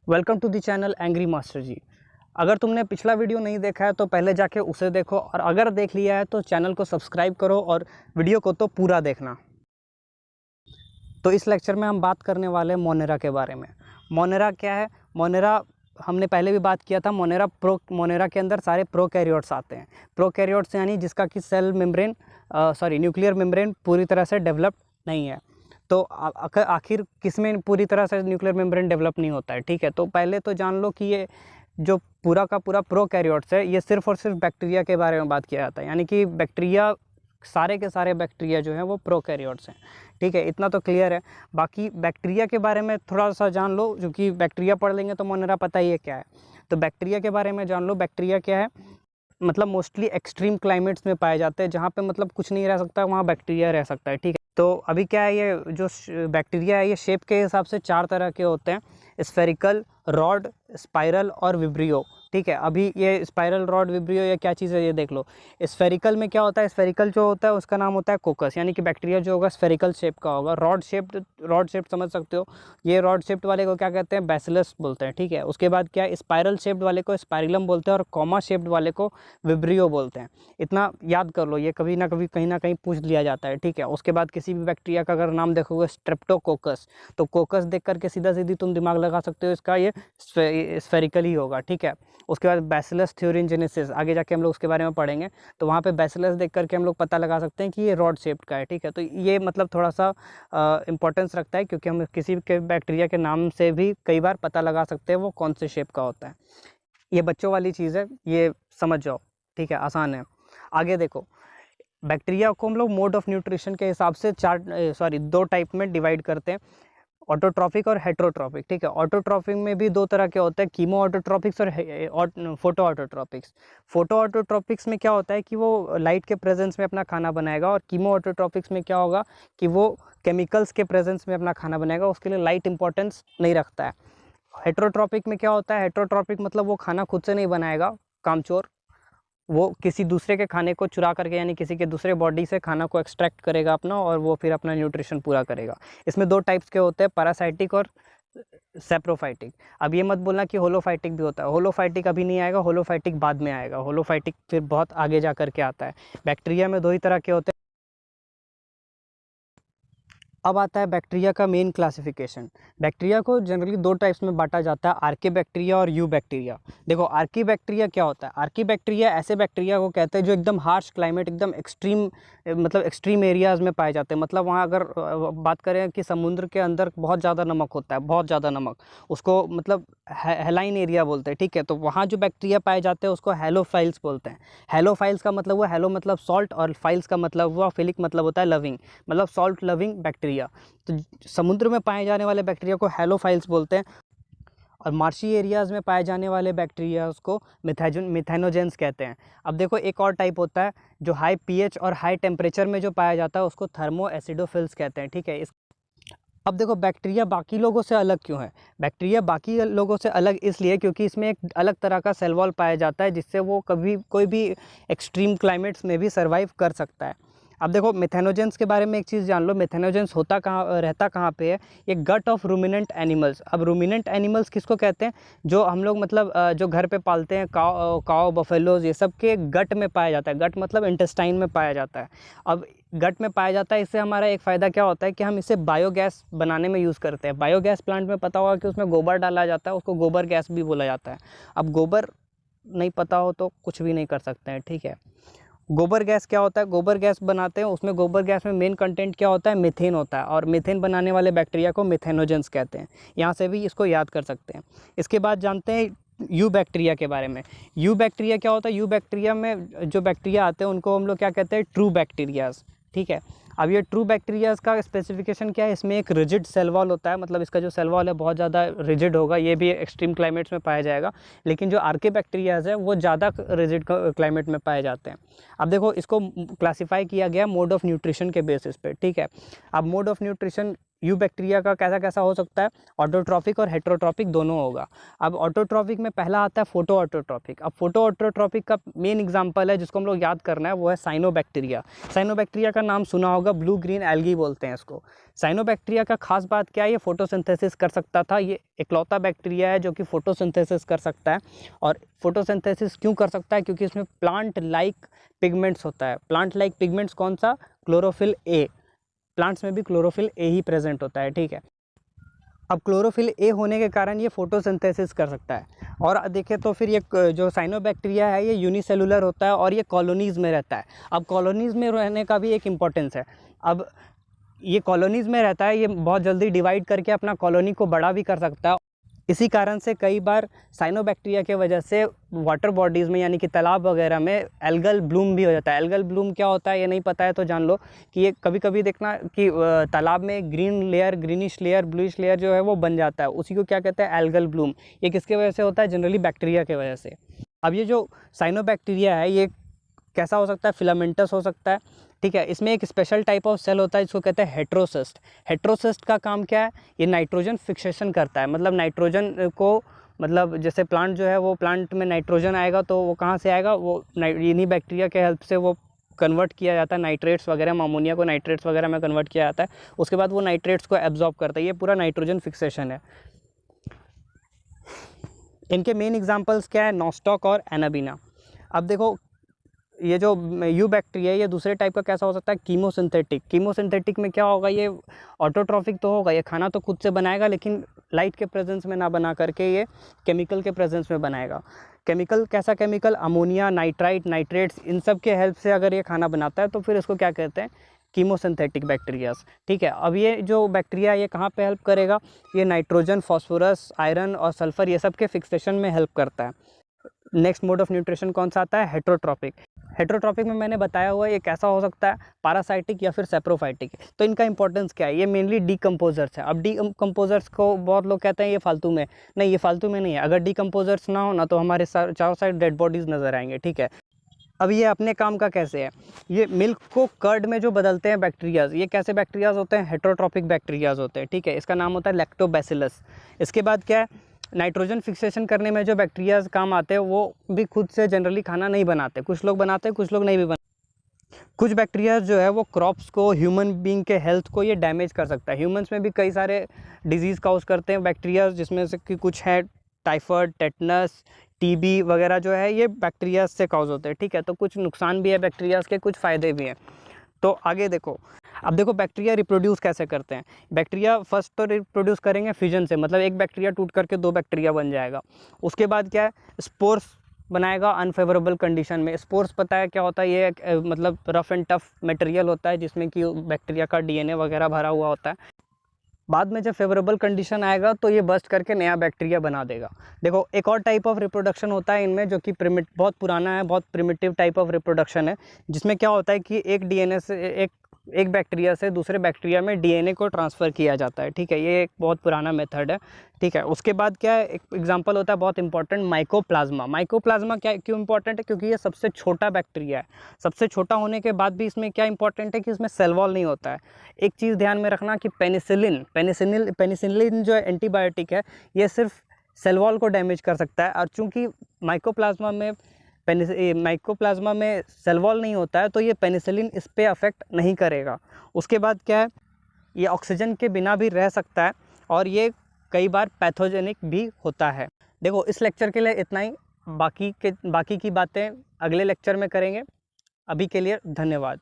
Welcome to the channel angry master ji. अगर तुमने पिछला वीडियो नहीं देखा है तो पहले जाके उसे देखो, और अगर देख लिया है तो चैनल को सब्सक्राइब करो और वीडियो को तो पूरा देखना। तो इस लेक्चर में हम बात करने वाले हैं मोनेरा के बारे में। मोनेरा क्या है? मोनेरा हमने पहले भी बात किया था। मोनेरा के अंदर सारे प्रोकैरियोट्स आते हैं। प्रोकैरियोट्स यानी जिसका कि न्यूक्लियर मेम्ब्रेन पूरी तरह से डेवलप नहीं है। तो आखिर किसमें पूरी तरह से न्यूक्लियर मेम्ब्रेन डेवलप नहीं होता है? ठीक है, तो पहले तो जान लो कि ये जो पूरा का पूरा प्रोकैरियोट्स है, ये सिर्फ और सिर्फ बैक्टीरिया के बारे में बात किया जाता है। यानी कि बैक्टीरिया, सारे के सारे बैक्टीरिया जो हैं वो प्रोकैरियोट्स हैं। ठीक है, इतना तो क्लियर है। बाकी बैक्टीरिया के बारे में थोड़ा सा जान लो, क्योंकि बैक्टीरिया पढ़ लेंगे तो मोनेरा पता ही है क्या है। तो बैक्टीरिया के बारे में जान लो। बैक्टीरिया क्या है? मतलब मोस्टली एक्सट्रीम क्लाइमेट्स में पाए जाते हैं, जहाँ पे मतलब कुछ नहीं रह सकता वहाँ बैक्टीरिया रह सकता है। ठीक है, तो अभी क्या है, ये जो बैक्टीरिया है ये शेप के हिसाब से 4 तरह के होते हैं: स्फेरिकल, रॉड, स्पाइरल और विब्रियो। ठीक है, अभी ये स्पाइरल, रॉड, विब्रियो ये क्या चीज़ है ये देख लो। स्फेरिकल में क्या होता है? स्फेरिकल जो होता है उसका नाम होता है कोकस, यानी कि बैक्टीरिया जो होगा स्फेरिकल शेप का होगा। रॉड शेप्ड समझ सकते हो, ये रॉड शेप्ड वाले को क्या कहते हैं? बैसिलस बोलते हैं। ठीक है, उसके बाद क्या है, स्पाइरल शेप्ड वाले को स्पाइरलम बोलते हैं और कॉमा शेप्ड वाले को विब्रियो बोलते हैं। इतना याद कर लो, ये कभी ना कभी कहीं ना कहीं पूछ लिया जाता है। ठीक है, उसके बाद किसी भी बैक्टीरिया का अगर नाम देखोगे स्ट्रेप्टोकोकस, तो कोकस देख करके सीधा सीधी तुम दिमाग लगा सकते हो इसका ये स्फेरिकल ही होगा। ठीक है, उसके बाद बैसिलस थ्योरिनजेनेसिस, आगे जाके हम लोग उसके बारे में पढ़ेंगे, तो वहाँ पे बैसिलस देख करके हम लोग पता लगा सकते हैं कि ये रॉड शेप्ड का है। ठीक है, तो ये मतलब थोड़ा सा इंपॉर्टेंस रखता है, क्योंकि हम किसी के बैक्टीरिया के नाम से भी कई बार पता लगा सकते हैं वो कौन से शेप का होता है। ये बच्चों वाली चीज़ है, ये समझ जाओ। ठीक है, आसान है। आगे देखो, बैक्टीरिया को हम लोग मोड ऑफ न्यूट्रिशन के हिसाब से दो टाइप में डिवाइड करते हैं: ऑटोट्रॉफिक और हेट्रोट्रॉफिक। ठीक है, ऑटोट्रॉफिक में भी दो तरह के होते हैं: कीमो ऑटोट्रॉपिक्स और फोटो ऑटोट्रॉपिक्स। फोटो ऑटोट्रॉपिक्स में क्या होता है कि वो लाइट के प्रेजेंस में अपना खाना बनाएगा, और कीमो ऑटोट्रॉपिक्स में क्या होगा कि वो केमिकल्स के प्रेजेंस में अपना खाना बनाएगा, उसके लिए लाइट इंपॉर्टेंस नहीं रखता है। हेट्रोट्रॉपिक में क्या होता है? हेट्रोट्रॉपिक मतलब वो खाना खुद से नहीं बनाएगा, कामचोर, वो किसी दूसरे के खाने को चुरा करके, यानी किसी के दूसरे बॉडी से खाना को एक्सट्रैक्ट करेगा अपना, और वो फिर अपना न्यूट्रिशन पूरा करेगा। इसमें दो टाइप्स के होते हैं: पैरासाइटिक और सेप्रोफाइटिक। अब ये मत बोलना कि होलोफाइटिक भी होता है। होलोफाइटिक अभी नहीं आएगा, होलोफाइटिक बाद में आएगा। होलोफाइटिक फिर बहुत आगे जा करके आता है। बैक्टीरिया में दो ही तरह के होते हैं। अब आता है बैक्टीरिया का मेन क्लासिफिकेशन। बैक्टीरिया को जनरली दो टाइप्स में बांटा जाता है: आर्की बैक्टीरिया और यू बैक्टीरिया। देखो, आर्की बैक्टीरिया क्या होता है? आर्की बैक्टीरिया ऐसे बैक्टीरिया को कहते हैं जो एकदम हार्श क्लाइमेट, एकदम एक्सट्रीम एरियाज़ में पाए जाते हैं। मतलब वहाँ अगर बात करें कि समुद्र के अंदर बहुत ज़्यादा नमक होता है, बहुत ज़्यादा नमक, उसको मतलब हेलाइन एरिया बोलते हैं। ठीक है, तो वहाँ जो बैक्टीरिया पाए जाते हैं उसको हेलोफाइल्स बोलते हैं। हेलोफाइल्स का मतलब हुआ, हेलो मतलब सॉल्ट, और फाइल्स का मतलब हुआ, फिलिक मतलब होता है लविंग, मतलब सॉल्ट लविंग बैक्टीरिया। तो समुद्र में पाए जाने वाले बैक्टीरिया को हेलोफाइल्स बोलते हैं, और मार्शी एरियाज़ में पाए जाने वाले बैक्टीरियाज को मिथेनोजेंस कहते हैं। अब देखो, एक और टाइप होता है जो हाई पीएच और हाई टेम्परेचर में जो पाया जाता है, उसको थर्मो एसिडोफिल्स कहते हैं। ठीक है, अब देखो, बैक्टीरिया बाकी लोगों से अलग क्यों है? बैक्टीरिया बाकी लोगों से अलग इसलिए क्योंकि इसमें एक अलग तरह का सेल वॉल पाया जाता है, जिससे वो कभी कोई भी एक्सट्रीम क्लाइमेट्स में भी सर्वाइव कर सकता है। अब देखो, मिथेनोजेंस के बारे में एक चीज़ जान लो। मिथेनोजेंस रहता कहाँ पे है? ये गट ऑफ रूमिनेंट एनिमल्स। अब रूमिनेंट एनिमल्स किसको कहते हैं? जो हम लोग मतलब जो घर पे पालते हैं, काव, बफेलोज, ये सब के गट में पाया जाता है। गट मतलब इंटेस्टाइन में पाया जाता है। अब गट में पाया जाता है, इससे हमारा एक फ़ायदा क्या होता है कि हम इसे बायोगैस बनाने में यूज़ करते हैं। बायोगैस प्लांट में पता होगा कि उसमें गोबर डाला जाता है, उसको गोबर गैस भी बोला जाता है। अब गोबर नहीं पता हो तो कुछ भी नहीं कर सकते हैं। ठीक है, गोबर गैस क्या होता है? गोबर गैस बनाते हैं, उसमें गोबर गैस में मेन कंटेंट क्या होता है? मीथेन होता है, और मीथेन बनाने वाले बैक्टीरिया को मिथेनोजेंस कहते हैं। यहाँ से भी इसको याद कर सकते हैं। इसके बाद जानते हैं यू बैक्टीरिया के बारे में। यू बैक्टीरिया क्या होता है? यू बैक्टीरिया में जो बैक्टीरिया आते हैं उनको हम लोग क्या कहते हैं? True bacterias. ठीक है, अब ये ट्रू बैक्टीरियाज का स्पेसिफिकेशन क्या है? इसमें एक रिजिड सेल वॉल होता है, मतलब इसका जो सेल वॉल है बहुत ज़्यादा रिजिड होगा। ये भी एक्सट्रीम क्लाइमेट्स में पाया जाएगा, लेकिन जो आर्के बैक्टीरियाज है वो ज़्यादा रिजिड क्लाइमेट में पाए जाते हैं। अब देखो, इसको क्लासीफाई किया गया मोड ऑफ न्यूट्रिशन के बेसिस पे। ठीक है, अब mode of nutrition you bacteria का कैसा कैसा हो सकता है, ऑटोट्रॉफिक और हेटेरोट्रॉफिक दोनों होगा। अब ऑटोट्रॉफिक में पहला आता है फोटो ऑटोट्रॉफिक। अब फोटो ऑटोट्रॉफिक का मेन एग्जांपल है जिसको हम लोग याद करना है, वो है साइनोबैक्टीरिया। साइनोबैक्टीरिया का नाम सुना होगा, ब्लू ग्रीन एल्गी बोलते हैं इसको। साइनोबैक्टीरिया का खास बात क्या है, ये फोटोसिंथेसिस कर सकता था। ये इकलौता बैक्टीरिया है जो कि फोटोसिंथेसिस कर सकता है। और फोटोसिंथेसिस क्यों कर सकता है, क्योंकि इसमें प्लांट लाइक पिगमेंट्स होता है। प्लांट लाइक पिगमेंट्स कौन सा, क्लोरोफिल ए। प्लांट्स में भी क्लोरोफिल ए ही प्रेजेंट होता है, ठीक है। अब क्लोरोफिल ए होने के कारण ये फोटोसिंथेसिस कर सकता है। और देखें तो फिर ये जो साइनोबैक्टीरिया है ये यूनिसेलुलर होता है और ये कॉलोनीज़ में रहता है। अब कॉलोनीज़ में रहने का भी एक इम्पॉर्टेंस है। अब ये कॉलोनीज़ में रहता है, ये बहुत जल्दी डिवाइड करके अपना कॉलोनी को बड़ा भी कर सकता है। इसी कारण से कई बार साइनोबैक्टीरिया के वजह से वाटर बॉडीज़ में यानी कि तालाब वगैरह में एल्गल ब्लूम भी हो जाता है। एल्गल ब्लूम क्या होता है ये नहीं पता है तो जान लो कि ये कभी कभी देखना कि तालाब में green layer, greenish layer, bluish layer जो है वो बन जाता है, उसी को क्या कहते हैं, एल्गल ब्लूम। ये किसके वजह से होता है, जनरली बैक्टीरिया के वजह से। अब ये जो साइनोबैक्टीरिया है ये कैसा हो सकता है, फिलामेंटस हो सकता है, ठीक है। इसमें एक स्पेशल टाइप ऑफ सेल होता है जिसको कहते हैं हेट्रोसिस्ट। हेट्रोसिस्ट का काम क्या है, ये नाइट्रोजन फिक्सेशन करता है। मतलब नाइट्रोजन को, मतलब जैसे प्लांट जो है वो प्लांट में नाइट्रोजन आएगा तो वो कहाँ से आएगा, वो इन्हीं बैक्टीरिया के हेल्प से वो कन्वर्ट किया जाता है, नाइट्रेट्स वगैरह, अमोनिया को नाइट्रेट्स वगैरह में कन्वर्ट किया जाता है। उसके बाद वो नाइट्रेट्स को एब्जॉर्ब करता है। ये पूरा नाइट्रोजन फिक्सेशन है। इनके मेन एग्जाम्पल्स क्या है, नॉस्टॉक और एनाबीना। अब देखो ये जो यू बैक्टीरिया है ये दूसरे टाइप का कैसा हो सकता है, कीमोसिंथेटिक। कीमोसिंथेटिक में क्या होगा, ये ऑटोट्रॉफिक तो होगा, ये खाना तो खुद से बनाएगा लेकिन लाइट के प्रेजेंस में ना बना करके ये केमिकल के प्रेजेंस में बनाएगा। केमिकल कैसा केमिकल, अमोनिया, नाइट्राइट, नाइट्रेट्स, इन सब के हेल्प से अगर ये खाना बनाता है तो फिर इसको क्या कहते हैं, कीमोसिंथेटिक बैक्टीरियाज, ठीक है। अब ये जो बैक्टीरिया ये कहाँ पे हेल्प करेगा, ये नाइट्रोजन, फास्फोरस, आयरन और सल्फर ये सब के फिक्सेशन में हेल्प करता है। नेक्स्ट मोड ऑफ न्यूट्रिशन कौन सा आता है, हेट्रोट्रॉपिक। हेट्रोट्रॉपिक में मैंने बताया हुआ है ये कैसा हो सकता है, पैरासाइटिक या फिर सेप्रोफाइटिक। तो इनका इंपॉर्टेंस क्या है, ये मेनली डीकम्पोजर्स है। अब डीकम्पोजर्स को बहुत लोग कहते हैं ये फालतू में, नहीं ये फालतू में नहीं है। अगर डीकम्पोजर्स ना हो ना तो हमारे चारों साइड डेड बॉडीज़ नज़र आएंगे, ठीक है। अब ये अपने काम का कैसे है, ये मिल्क को कर्ड में जो बदलते हैं बैक्टीरियाज, ये कैसे बैक्टीरियाज होते हैं, हेट्रोट्रॉपिक बैक्टीरियाज होते हैं, ठीक है। इसका नाम होता है लैक्टोबैसिलस। इसके बाद क्या है, नाइट्रोजन फिक्सेशन करने में जो बैक्टीरियाज काम आते हैं वो भी खुद से जनरली खाना नहीं बनाते, कुछ लोग बनाते हैं, कुछ लोग नहीं भी बनाते। कुछ बैक्टीरियाज जो है वो क्रॉप्स को, ह्यूमन बीइंग के हेल्थ को ये डैमेज कर सकता है। ह्यूमंस में भी कई सारे डिजीज़ काउज करते हैं बैक्टीरियाज, जिसमें से कि कुछ है टाइफाइड, टेटनस, टीबी वगैरह जो है ये बैक्टीरियाज से काउज होते हैं, ठीक है। तो कुछ नुकसान भी है बैक्टीरियाज के, कुछ फ़ायदे भी हैं। तो आगे देखो, अब देखो बैक्टीरिया रिप्रोड्यूस कैसे करते हैं। बैक्टीरिया फर्स्ट तो रिप्रोड्यूस करेंगे फिजन से, मतलब एक बैक्टीरिया टूट करके दो बैक्टीरिया बन जाएगा। उसके बाद क्या है, स्पोर्स बनाएगा अनफेवरेबल कंडीशन में। स्पोर्स पता है क्या होता है, ये मतलब रफ एंड टफ मटेरियल होता है जिसमें कि बैक्टीरिया का डीएनए वगैरह भरा हुआ होता है। बाद में जब फेवरेबल कंडीशन आएगा तो ये बस्ट करके नया बैक्टीरिया बना देगा। देखो एक और टाइप ऑफ रिप्रोडक्शन होता है इनमें जो कि बहुत पुराना है, बहुत प्रिमिटिव टाइप ऑफ रिप्रोडक्शन है, जिसमें क्या होता है कि एक डीएनए से एक बैक्टीरिया से दूसरे बैक्टीरिया में डीएनए को ट्रांसफ़र किया जाता है, ठीक है। ये एक बहुत पुराना मेथड है, ठीक है। उसके बाद क्या है, एक एग्जांपल होता है बहुत इंपॉर्टेंट, माइकोप्लाज्मा। माइकोप्लाज्मा क्या क्यों इंपॉर्टेंट है, क्योंकि ये सबसे छोटा बैक्टीरिया है। सबसे छोटा होने के बाद भी इसमें क्या इंपॉर्टेंट है कि इसमें सेल वॉल नहीं होता है। एक चीज़ ध्यान में रखना कि पेनिसिलिन जो है एंटीबायोटिक है, ये सिर्फ सेल वॉल को डैमेज कर सकता है। और चूँकि माइकोप्लाज्मा में सेल वॉल नहीं होता है तो ये पेनिसिलिन इस पे अफेक्ट नहीं करेगा। उसके बाद क्या है, ये ऑक्सीजन के बिना भी रह सकता है और ये कई बार पैथोजेनिक भी होता है। देखो इस लेक्चर के लिए इतना ही, बाकी की बातें अगले लेक्चर में करेंगे। अभी के लिए धन्यवाद।